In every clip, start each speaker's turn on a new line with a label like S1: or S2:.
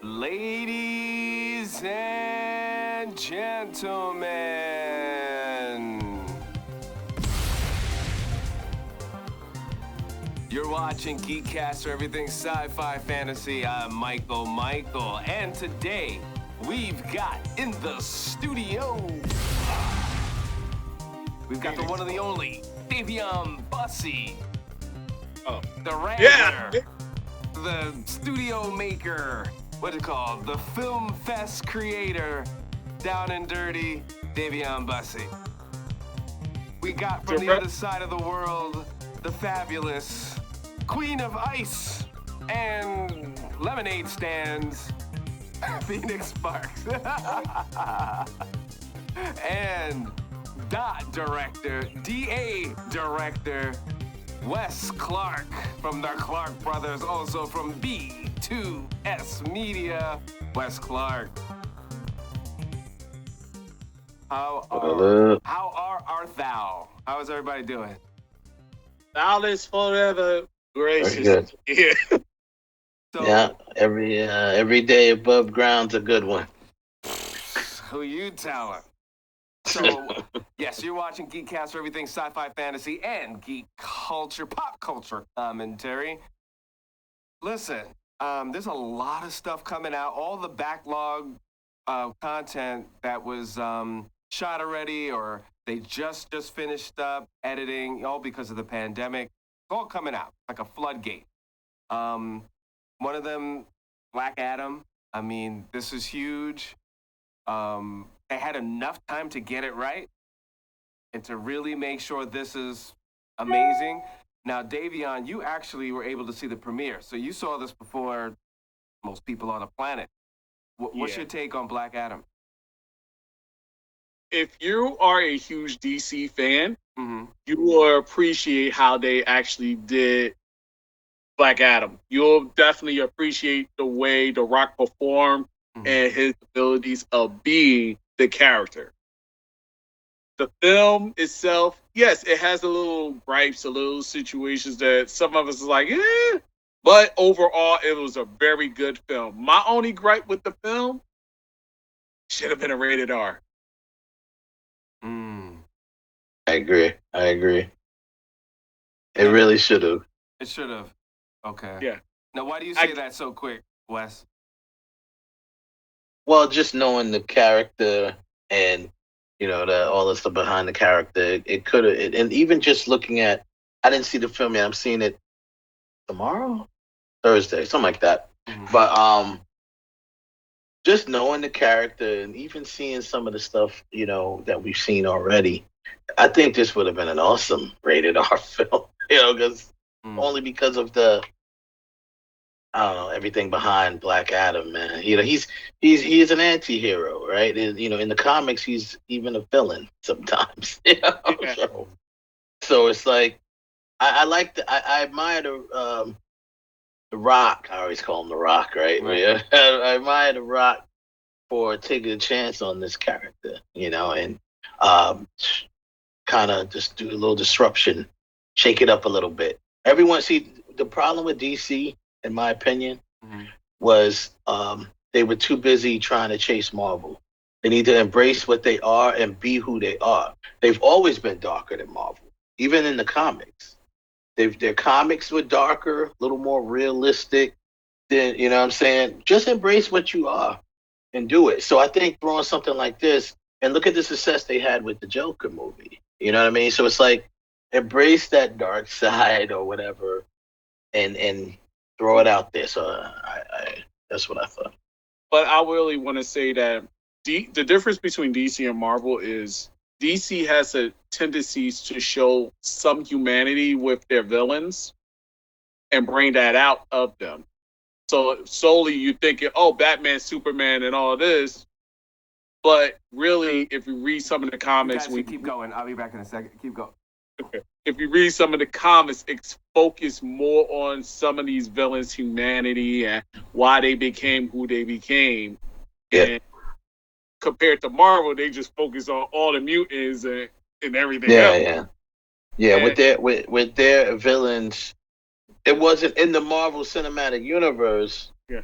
S1: Ladies and gentlemen, you're watching GEEKCASTER, everything sci-fi fantasy. I'm Michael, and today we've got in the studio, we've got the one and the only Dayveonne Bussey, the wrangler, the studio maker, what's it called? The Film Fest creator, down and dirty, Dayveonne Bussey. We got from the other side of the world, the fabulous Queen of Ice and Lemonade Stands, Phoenix Sparks. And DA director, Wes Clark from the Clark Brothers, also from B2S Media. Wes Clark. How art thou? How is everybody doing?
S2: Thou is forever gracious.
S3: Yeah.
S1: So,
S3: Yeah, every day above ground's a good one.
S1: who you telling? So, yes, you're watching GEEKCASTER, everything sci-fi, fantasy, and geek culture, pop culture commentary. Listen, there's a lot of stuff coming out. All the backlog content that was shot already, or they just finished up editing, all because of the pandemic. It's all coming out like a floodgate. One of them, Black Adam. I mean, this is huge. They had enough time to get it right and to really make sure this is amazing. Now, Dayveonne, you actually were able to see the premiere, so you saw this before most people on the planet. What's your take on Black Adam?
S2: If you are a huge DC fan, you will appreciate how they actually did Black Adam. You'll definitely appreciate the way The Rock performed and his abilities of being the character. The film itself, yes, it has a little gripes, a little situations that some of us is like, but overall, it was a very good film. My only gripe with the film, should have been a rated R.
S3: I agree. It really should have.
S1: It should have. Okay.
S2: Yeah.
S1: Now, why do you say that so quick, Wes?
S3: Well, just knowing the character and, all the stuff behind the character, it could have, and even just looking at, I didn't see the film yet. I'm seeing it tomorrow, Thursday, something like that. But just knowing the character and even seeing some of the stuff, that we've seen already, I think this would have been an awesome rated R film, only because of the, I don't know, everything behind Black Adam, man. He's an anti-hero, right? And, in the comics, he's even a villain sometimes. So it's like I admire the Rock. I always call him the Rock, right? I admire the Rock for taking a chance on this character, and kind of just do a little disruption, shake it up a little bit. See, the problem with DC, in my opinion, was they were too busy trying to chase Marvel. They need to embrace what they are and be who they are. They've always been darker than Marvel, even in the comics. Their comics were darker, a little more realistic. Then, you know what I'm saying? Just embrace what you are and do it. So I think throwing something like this, and look at the success they had with the Joker movie. You know what I mean? So it's like, embrace that dark side or whatever, and throw it out there. So I that's what I thought.
S2: But I really want to say that the difference between DC and Marvel is DC has a tendency to show some humanity with their villains and bring that out of them. So solely you thinking, Batman, Superman, and all this. But really, if you read some of the comics...
S1: keep going. I'll be back in a second. Keep going.
S2: Okay. If you read some of the comics, it's focused more on some of these villains' humanity and why they became who they became.
S3: Yeah.
S2: And compared to Marvel, they just focus on all the mutants and everything else.
S3: Yeah. With their villains, it wasn't in the Marvel Cinematic Universe.
S2: Yeah.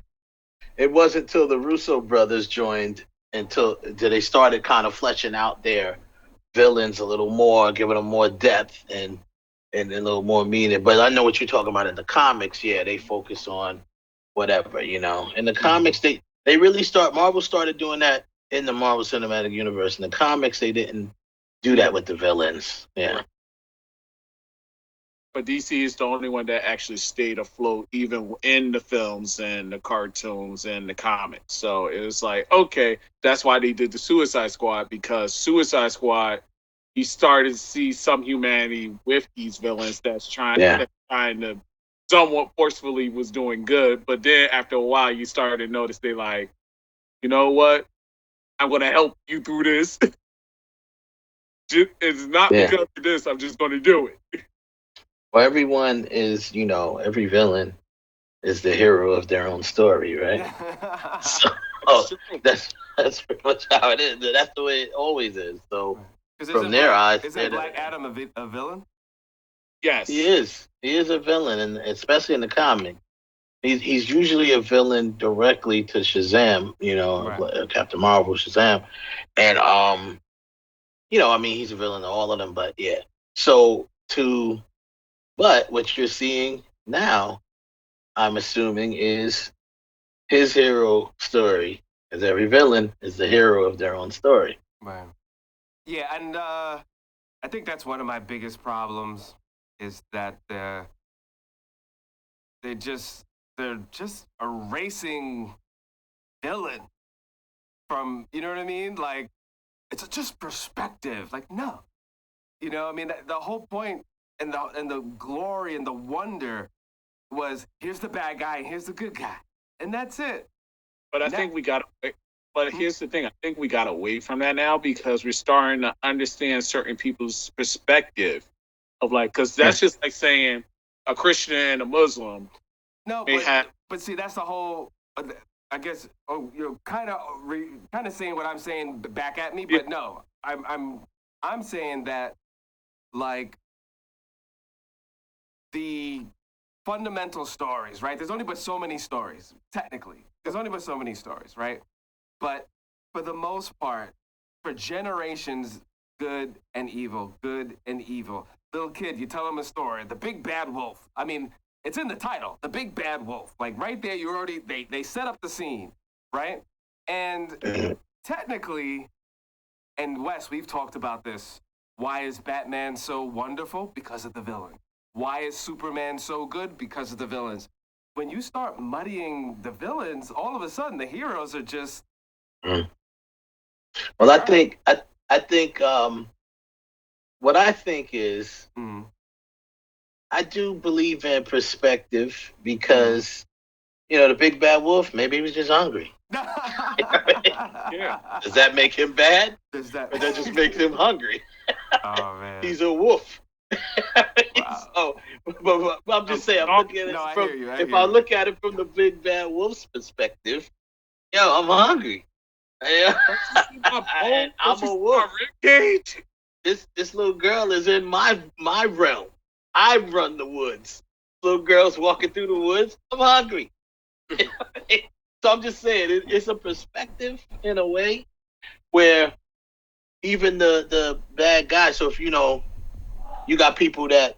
S3: it wasn't until the Russo brothers joined until they started kind of fleshing out their villains a little more, giving them more depth and a little more meaning. But I know what you're talking about in the comics. Yeah, they focus on whatever, you know. In the comics, they really start. Marvel started doing that in the Marvel Cinematic Universe. In the comics, they didn't do that with the villains. Yeah.
S2: But DC is the only one that actually stayed afloat, even in the films and the cartoons and the comics. So it was like, okay, that's why they did the Suicide Squad, because Suicide Squad, you started to see some humanity with these villains
S3: Yeah.
S2: that's trying to somewhat forcefully was doing good. But then after a while, you started to notice they like, you know what? I'm going to help you through this. It's not
S3: Yeah.
S2: because of this. I'm just going to do it.
S3: Well, everyone is, you know, every villain is the hero of their own story, right? So that's pretty much how it is. That's the way it always is. So from their eyes,
S1: isn't Black Adam a villain?
S2: Yes,
S3: he is. He is a villain, and especially in the comic, he's usually a villain directly to Shazam. You know,
S1: Right.
S3: Captain Marvel, Shazam, and you know, I mean, he's a villain to all of them. But yeah, so but what you're seeing now, I'm assuming, is his hero story. As every villain is the hero of their own story.
S1: Right. Yeah, and I think that's one of my biggest problems is that they're just erasing villain from, you know what I mean? Like it's just perspective. Like no, you know, I mean the whole point and the glory and the wonder was here's the bad guy and here's the good guy, and that's it.
S2: but I think we got. But here's the thing: I think we got away from that now because we're starting to understand certain people's perspective of like, because that's just like saying a Christian and a Muslim.
S1: No, but see, that's the whole. I guess you're kind of saying what I'm saying back at me, but no, I'm saying that like the fundamental stories, right? There's only but so many stories, technically. There's only but so many stories, right? But for the most part, for generations, good and evil, good and evil. Little kid, you tell him a story, the big bad wolf. I mean, it's in the title, the big bad wolf. Like right there, you already they set up the scene, right? And technically, and Wes, we've talked about this. Why is Batman so wonderful? Because of the villain. Why is Superman so good? Because of the villains. When you start muddying the villains, all of a sudden the heroes are just.
S3: Well, I think what I think is I do believe in perspective because you know the big bad wolf maybe he was just hungry.
S2: Yeah.
S3: Does that make him bad?
S1: Or
S3: that just makes him hungry?
S1: Oh man,
S3: he's a wolf.
S1: Wow.
S3: So, but I'm just saying, I'm looking at it
S1: I
S3: from
S1: hear you,
S3: if I look at it from the big bad wolf's perspective, yo, I'm hungry. Yeah. I'm a wolf. This little girl is in my realm. I run the woods. Little girl's walking through the woods. I'm hungry. So I'm just saying, it's a perspective in a way where even the bad guy. So if you know, you got people that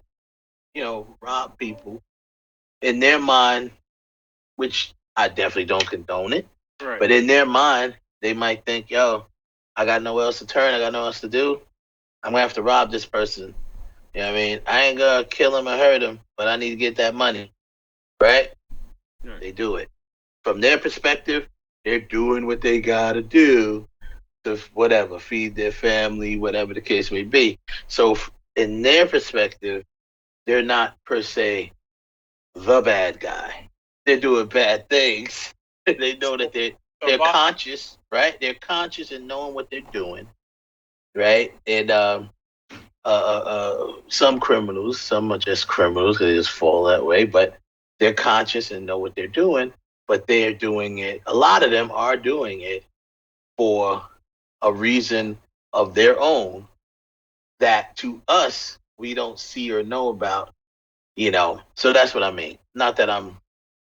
S3: rob people in their mind, which I definitely don't condone it.
S2: Right.
S3: But in their mind, they might think, yo, I got nowhere else to turn. I got nowhere else to do. I'm going to have to rob this person. You know what I mean? I ain't going to kill him or hurt him, but I need to get that money. Right? They do it. From their perspective, they're doing what they got to do to whatever, feed their family, whatever the case may be. So in their perspective, they're not per se the bad guy. They're doing bad things. They know that they're conscious, right? They're conscious in knowing what they're doing, right? And some criminals, some are just criminals, they just fall that way, but they're conscious and know what they're doing, but they're doing it. A lot of them are doing it for a reason of their own that to us we don't see or know about, you know. So that's what I mean. Not that I'm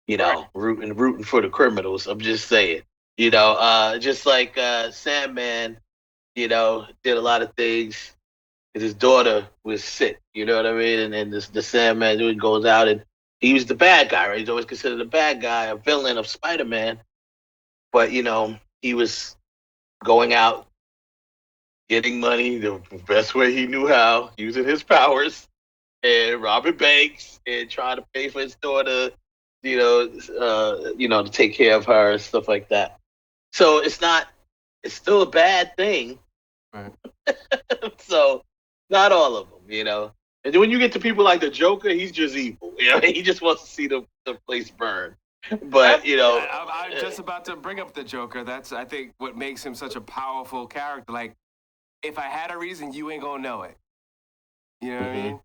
S3: you know, rooting for the criminals. I'm just saying, you know, just like Sandman, you know, did a lot of things. And his daughter was sick, you know what I mean? And then the Sandman dude goes out and he was the bad guy, right? He's always considered a bad guy, a villain of Spider-Man. But you know, he was going out, getting money the best way he knew how, using his powers, and robbing banks and trying to pay for his daughter, you know, to take care of her and stuff like that. So it's still a bad thing.
S1: Right.
S3: So not all of them, you know. And then when you get to people like the Joker, he's just evil. You know, he just wants to see the place burn. But you know,
S1: I'm just about to bring up the Joker. That's, I think, what makes him such a powerful character. Like, if I had a reason, you ain't gonna know it. You know what I mean?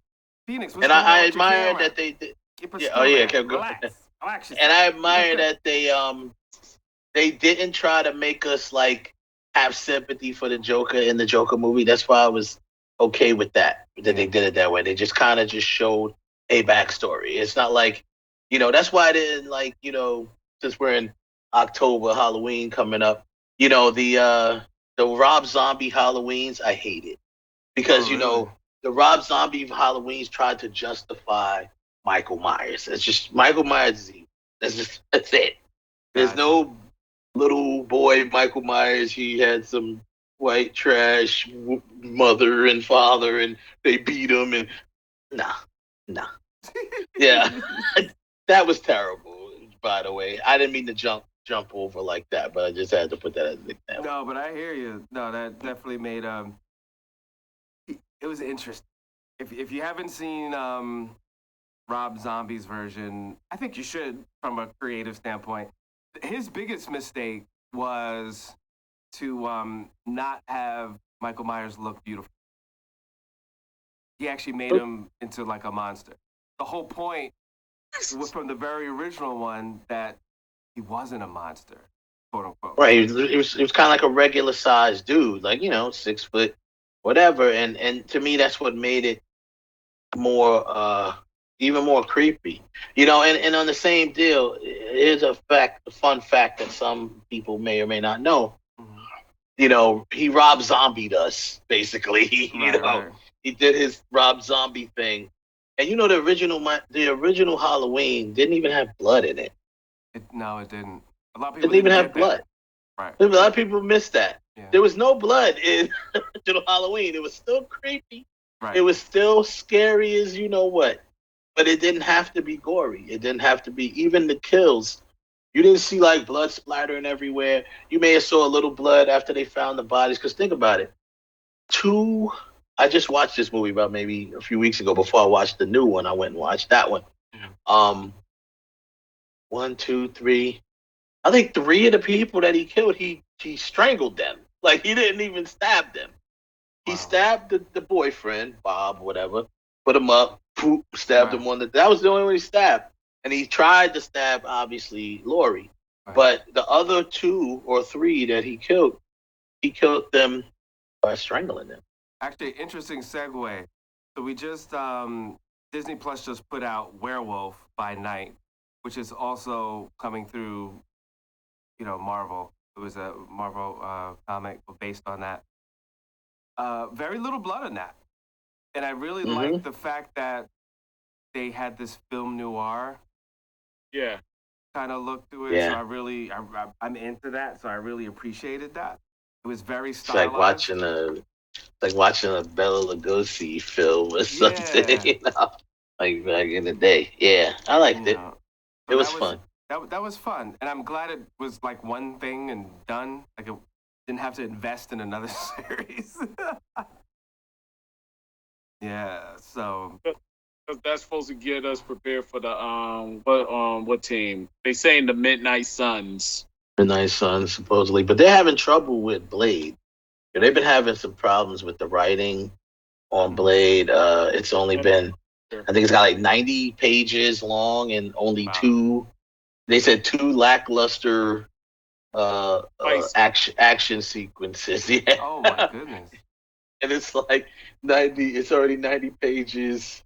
S1: Phoenix, what's
S3: and
S1: going on
S3: I
S1: with your
S3: admire
S1: camera?
S3: that they
S1: Keep it
S3: yeah,
S1: still
S3: oh yeah,
S1: there.
S3: kept going.
S1: Relax yourself.
S3: And I admire that they didn't try to make us like have sympathy for the Joker in the Joker movie. That's why I was okay with that they did it that way. They just kind of just showed a backstory. It's not like, you know, that's why I didn't like, you know, since we're in October, Halloween coming up, you know, the Rob Zombie Halloweens, I hate it because you know the Rob Zombie Halloweens tried to justify Michael Myers. It's just Michael Myers is evil. That's it. There's no little boy Michael Myers. He had some white trash mother and father, and they beat him. And nah, yeah, that was terrible. By the way, I didn't mean to jump over like that, but I just had to put that as an example.
S1: No, but I hear you. No, that definitely made it was interesting. If you haven't seen Rob Zombie's version, I think you should from a creative standpoint. His biggest mistake was to not have Michael Myers look beautiful. He actually made him into like a monster. The whole point was from the very original one that he wasn't a monster, quote unquote.
S3: Right, he was kind of like a regular sized dude, like, you know, 6 foot, whatever. And to me, that's what made it more even more creepy, you know. And on the same deal, here's a fun fact that some people may or may not know. You know, he Rob Zombied us basically. You know, he did his Rob Zombie thing, and you know the original Halloween didn't even have blood in it.
S1: No, it didn't. A lot of people
S3: didn't even have blood.
S1: Right.
S3: A lot of people missed that.
S1: Yeah.
S3: There was no blood in original Halloween. It was still creepy.
S1: Right.
S3: It was still scary as you know what. But it didn't have to be gory. It didn't have to be, even the kills. You didn't see like blood splattering everywhere. You may have saw a little blood after they found the bodies. Because think about it. I just watched this movie about maybe a few weeks ago before I watched the new one. I went and watched that one. 1, 2, 3. I think 3 of the people that he killed, he strangled them. Like, he didn't even stab them. He stabbed the boyfriend, Bob, whatever, put him up, stabbed him that was the only one he stabbed. And he tried to stab, obviously, Lori. But the other 2 or 3 that he killed them by strangling them.
S1: Actually, interesting segue. So we just, Disney Plus just put out Werewolf by Night, which is also coming through, you know, Marvel. It was a Marvel comic based on that. Very little blood in that. And I really like the fact that they had this film noir kind of look to it.
S3: Yeah.
S1: So I'm into that. So I really appreciated that. It was very
S3: It's
S1: stylized.
S3: like watching a Bela Lugosi film or something, you know, like back in the day. Yeah, I liked it.
S1: So
S3: it was fun.
S1: That was fun, and I'm glad it was like one thing and done. Like it didn't have to invest in another series. Yeah, so
S2: that's supposed to get us prepared for the what team? They saying the Midnight Suns.
S3: Midnight Suns supposedly, but they're having trouble with Blade. They've been having some problems with the writing on Blade. It's only been, I think it's got like 90 pages long and only 2. They said 2 lackluster action sequences. Yeah.
S1: Oh my goodness.
S3: And it's like 90. It's already 90 pages,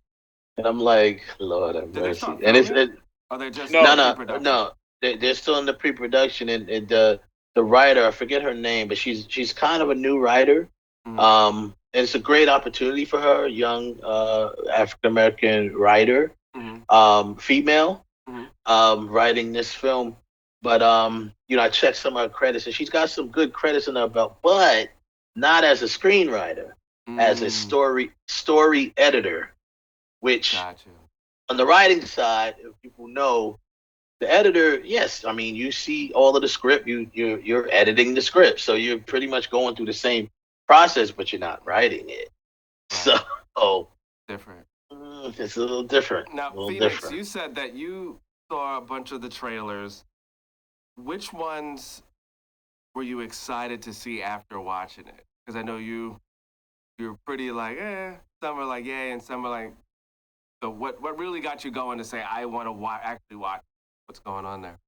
S3: and I'm like, Lord have mercy. And
S1: Are they just
S3: No. They're still in the pre-production, and the writer, I forget her name, but she's kind of a new writer. And it's a great opportunity for her, young African American writer, female, writing this film. But I checked some of her credits, and she's got some good credits in her belt, but not as a screenwriter, as a story editor, which on the writing side, if people know, the editor, yes, I mean, you see all of the script, you're editing the script, so you're pretty much going through the same process, but you're not writing it. Right. So
S1: different.
S3: It's a little different.
S1: Now, Phoenix, you said that you saw a bunch of the trailers. Which ones were you excited to see after watching it? Because I know you're pretty like, some are like, yay, and some are like, so what really got you going to say, I want to actually watch what's going on there?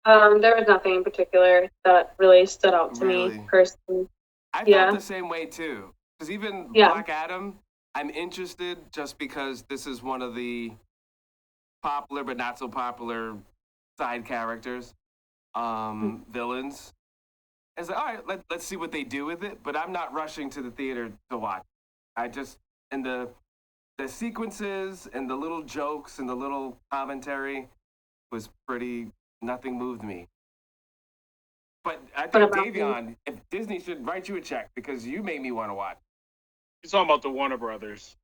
S4: There was nothing in particular that really stood out to me personally.
S1: I felt the same way too. Because even Black Adam, I'm interested just because this is one of the popular but not so popular side characters, villains. It's like, all right, let's see what they do with it. But I'm not rushing to the theater to watch. And the sequences and the little jokes and the little commentary was pretty, nothing moved me. But I think, Dayveonne, if Disney should write you a check because you made me want to watch.
S2: You're talking about the Warner Brothers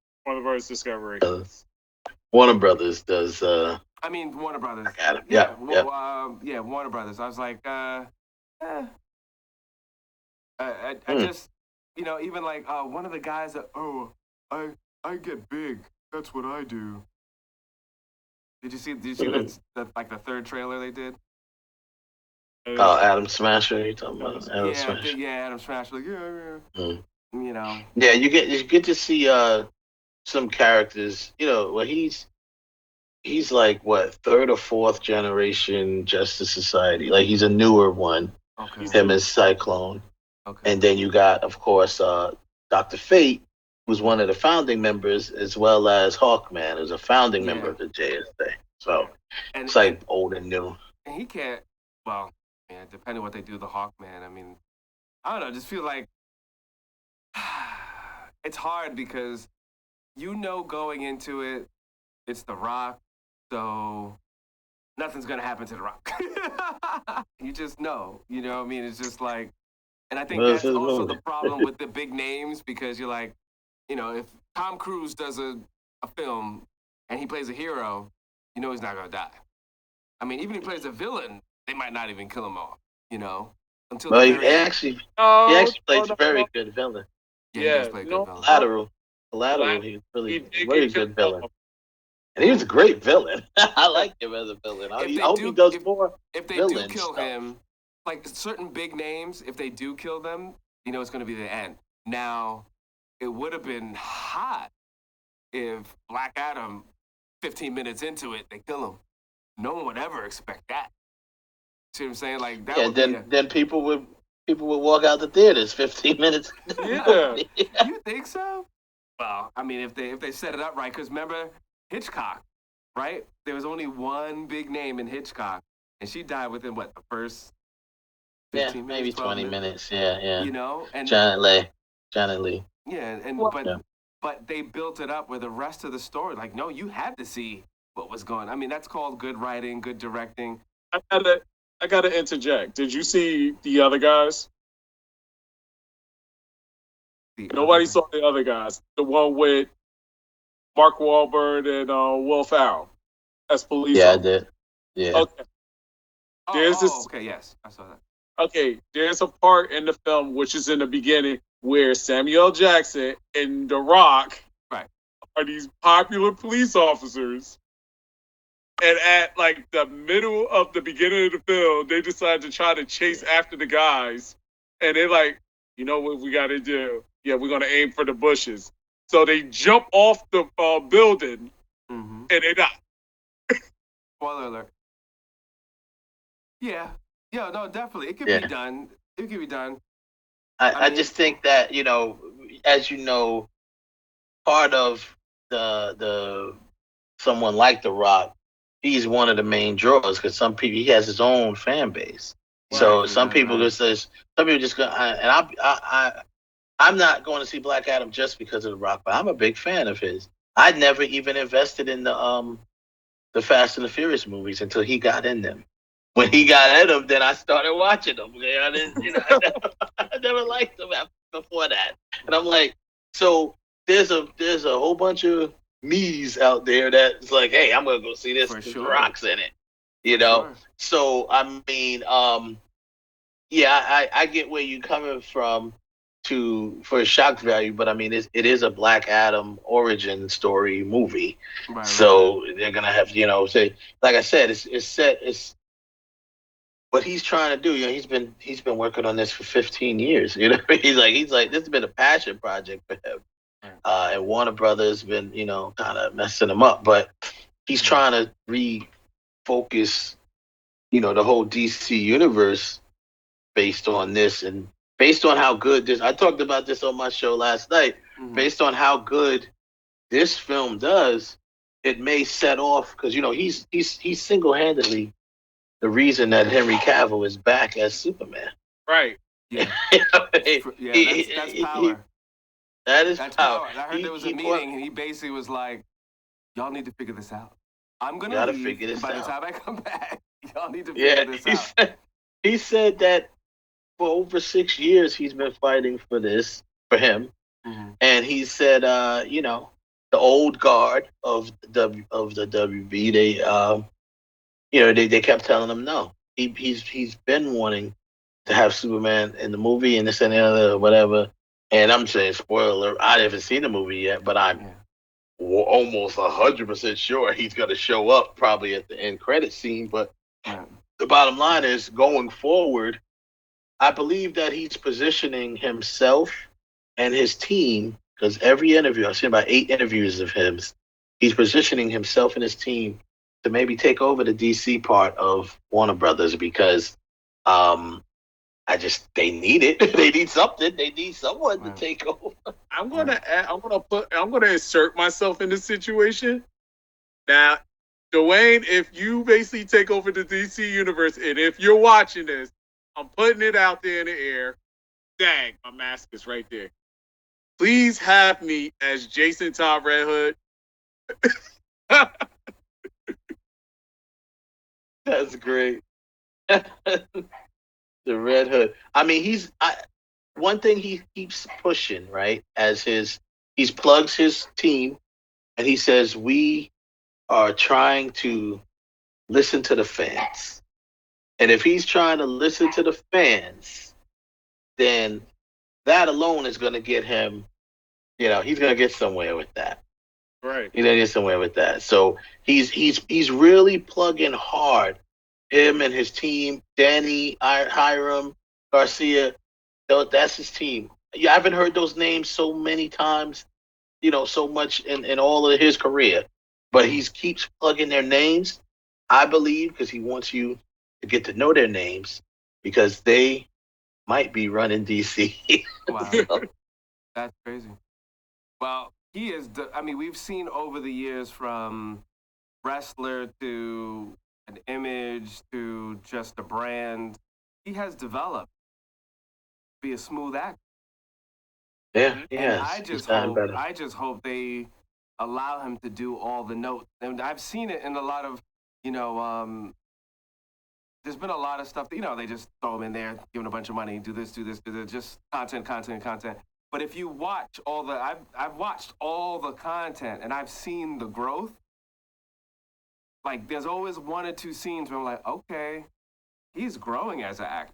S2: Discovery.
S3: Warner Brothers does.
S1: Warner Brothers. Warner Brothers. I was like, I just, even like one of the guys that, I get big. That's what I do. Did you see that's like the third trailer they did?
S3: Adam Smasher. You talking about Adam Smasher?
S1: Adam Smasher. Like,
S3: Yeah, you get to see some characters. He's like what, third or fourth generation Justice Society. Like he's a newer one. Okay. Him as Cyclone. Okay. And then you got, of course, Dr. Fate, who's one of the founding members, as well as Hawkman, who's a founding member of the JSA. So it's like old and new.
S1: And he can't. Well, depending on what they do, the Hawkman. I don't know. Just feel like it's hard because going into it, it's The Rock, so nothing's gonna happen to The Rock. You just know. You know what I mean? It's just like, and I think that's also the problem with the big names because you're like, if Tom Cruise does a film and he plays a hero, he's not gonna die. Even if he plays a villain, they might not even kill him off. Until
S3: he actually plays a very good villain.
S1: Yeah,
S3: Collateral. He's really very good villain. And he was a great villain. I like him as a villain. I hope he does more.
S1: If they do kill him, like certain big names, if they do kill them, it's going to be the end. Now, it would have been hot if Black Adam, 15 minutes into it, they kill him. No one would ever expect that. See what I'm saying? Like that.
S3: Then people would walk out the theaters 15 minutes.
S1: Yeah. You think so? Well, if they set it up right, because remember Hitchcock, right? There was only one big name in Hitchcock, and she died within the first 15 minutes,
S3: maybe 20 minutes. Yeah.
S1: And
S3: Janet Leigh.
S1: Yeah, but they built it up with the rest of the story. Like, no, you had to see what was going on. That's called good writing, good directing.
S2: I gotta interject. Did you see The Other Guys? Nobody saw The Other Guys. The one with Mark Wahlberg and Will Ferrell as police.
S3: Yeah, I did. Yeah.
S2: Okay.
S1: Okay, yes, I saw that.
S2: Okay, there's a part in the film which is in the beginning where Samuel Jackson and The Rock are these popular police officers. And at like the middle of the beginning of the film, they decide to try to chase after the guys. And they're like, you know what we got to do? Yeah, we're going to aim for the bushes. So they jump off the building and they die.
S1: Spoiler alert. Yeah. Yeah, no, definitely. It could be done. It could be done.
S3: I just think that, as you know, part of the someone like The Rock he's one of the main draws because some people he has his own fan base.
S2: Right.
S3: So some people just says some people just go and I'm not going to see Black Adam just because of The Rock, but I'm a big fan of his. I never even invested in the Fast and the Furious movies until he got in them. When he got in them, then I started watching them. I didn't, I never liked them before that, and I'm like, so there's a whole bunch of me's out there that's like, hey, I'm gonna go see this. The Rock's in it, Sure. So I mean, yeah, I get where you're coming from for shock value, but I mean, it is a Black Adam origin story movie, so they're gonna have say, like I said, it's set. It's what he's trying to do. He's been working on this for 15 years. He's like this has been a passion project for him, and Warner Brothers been kind of messing him up, but he's trying to refocus the whole DC universe based on this and based on how good this. I talked about this on my show last night. Based on how good this film does, it may set off because he's single-handedly the reason that Henry Cavill is back as Superman.
S2: Right.
S1: Yeah. That's power.
S3: That's
S1: power. I heard there was a meeting and he basically was like, "Y'all need to figure this out. I'm gonna leave. By the time I come back, y'all need to figure this out."
S3: He said that for over 6 years he's been fighting for him, and he said, the old guard of the WB, they kept telling him no. He's been wanting to have Superman in the movie and this and the other, whatever. And I'm saying, spoiler, I haven't seen the movie yet, but I'm almost 100% sure he's going to show up probably at the end credit scene. But the bottom line is, going forward, I believe that he's positioning himself and his team, because every interview, I've seen about 8 interviews of him, he's positioning himself and his team to maybe take over the DC part of Warner Brothers because they need it. They need something. They need someone to take over.
S2: I'm gonna insert myself in this situation. Now, Dwayne, if you basically take over the DC universe, and if you're watching this, I'm putting it out there in the air. Dang, my mask is right there. Please have me as Jason Todd Red Hood.
S3: That's great. The Red Hood. I mean, one thing he keeps pushing, right? He plugs his team, and he says we are trying to listen to the fans. And if he's trying to listen to the fans, then that alone is going to get him. He's going to get somewhere with that.
S2: Right.
S3: He's going to get somewhere with that. So he's really plugging hard. Him and his team, Danny, Hiram, Garcia, that's his team. I haven't heard those names so many times, so much in all of his career. But he keeps plugging their names, I believe, because he wants you to get to know their names because they might be running DC.
S1: Wow. That's crazy. Well, he is, we've seen over the years from wrestler to an image to just a brand, he has developed to be a smooth actor.
S3: Yeah.
S1: And I just hope they allow him to do all the notes. And I've seen it in a lot of, there's been a lot of stuff that, they just throw him in there, give him a bunch of money, do this, just content. But if you watch I've watched all the content and I've seen the growth. Like, there's always 1 or 2 scenes where I'm like, okay, he's growing as an actor.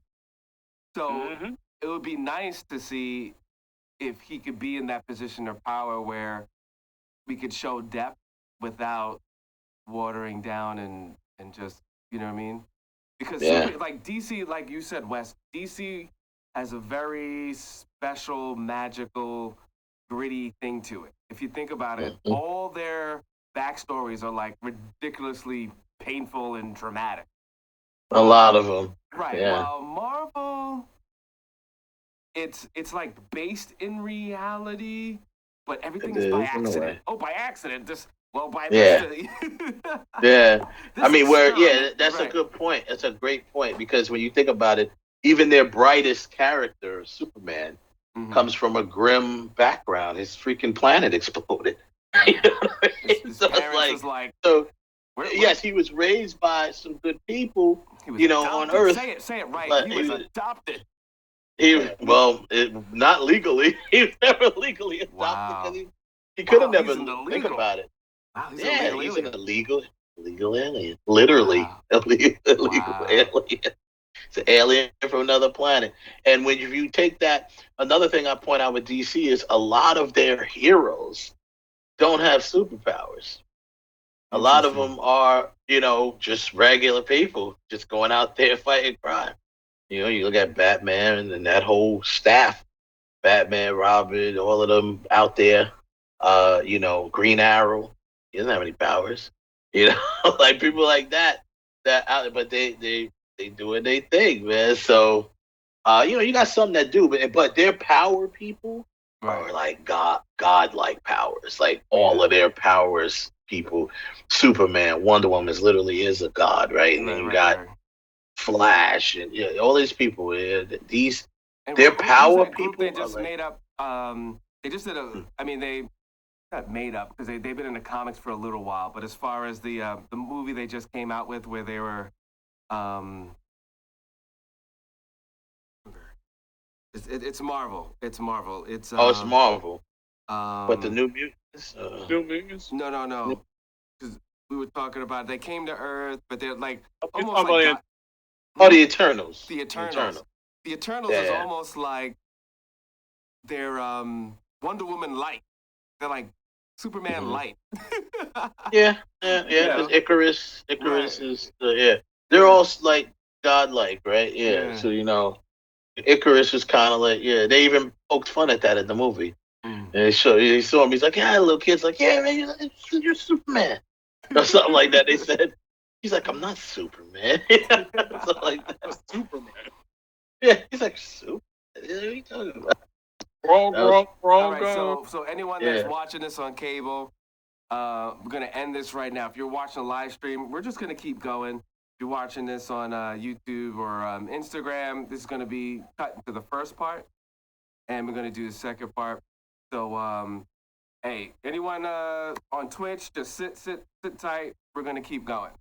S1: So it would be nice to see if he could be in that position of power where we could show depth without watering down and just, you know what I mean? Because like DC, like you said, Wes, DC has a very special, magical, gritty thing to it. If you think about it, all their backstories are like ridiculously painful and dramatic.
S3: A lot of them.
S1: Right.
S3: Yeah.
S1: While Marvel, it's like based in reality, but everything is by accident. Oh, by accident. Well, by
S3: Yeah.
S1: this,
S3: Yeah. I mean, that's
S1: right.
S3: a good point. That's a great point because when you think about it, even their brightest character, Superman, comes from a grim background. His freaking planet exploded. You know what I mean?
S1: His
S3: So
S1: parents was like,
S3: so
S1: we're,
S3: yes, he was raised by some good people,
S1: he was
S3: on
S1: adopted.
S3: Earth.
S1: Say it right.
S3: But
S1: He was adopted.
S3: Not legally. He was never legally adopted
S1: Wow.
S3: because he could have never
S1: He's an
S3: think
S1: illegal.
S3: about it.
S1: Wow, he's an
S3: Yeah,
S1: illegal
S3: he's
S1: alien.
S3: an illegal alien. Literally,
S1: Wow.
S3: illegal alien. It's an alien from another planet. And when you take that, another thing I point out with DC is a lot of their heroes don't have superpowers. A lot of them are, just regular people, just going out there fighting crime. You look at Batman and that whole staff, Batman, Robin, all of them out there. Green Arrow, he doesn't have any powers. Like people like that. But they doing their thing, man. So, you got some that do, but their power people are like godlike powers. Like all of their powers people, Superman, Wonder Woman literally is a god, right? And then you got Flash and all these people. Their power people
S1: they just
S3: are like,
S1: made up. They just did a. I mean, they not made up because they've been in the comics for a little while. But as far as the movie they just came out with, where they were, it's Marvel. It's Marvel. It's
S3: it's Marvel. But the New Mutants.
S2: New Mutants?
S1: No. Because we were talking about they came to Earth, but they're like
S2: You're
S1: almost
S2: talking
S1: like
S2: about
S3: the Eternals.
S1: The Eternals. The Eternals is almost like they're Wonder Woman light. They're like Superman light.
S3: Yeah. Because Icarus is they're all like godlike, right? Yeah. So Icarus is kind of like They even poked fun at that in the movie. And he saw him. He's like, yeah, little kid's like, yeah, man, you're Superman or something like that. They said. He's like, I'm not Superman. Something like that.
S2: Superman.
S3: Yeah, he's like, Superman. What are you talking about?
S2: Wrong.
S1: All right, so anyone that's watching this on cable, we're gonna end this right now. If you're watching a live stream, we're just gonna keep going. If you're watching this on YouTube or Instagram, this is gonna be cut into the first part, and we're gonna do the second part. So, hey, anyone on Twitch, just sit tight. We're gonna keep going.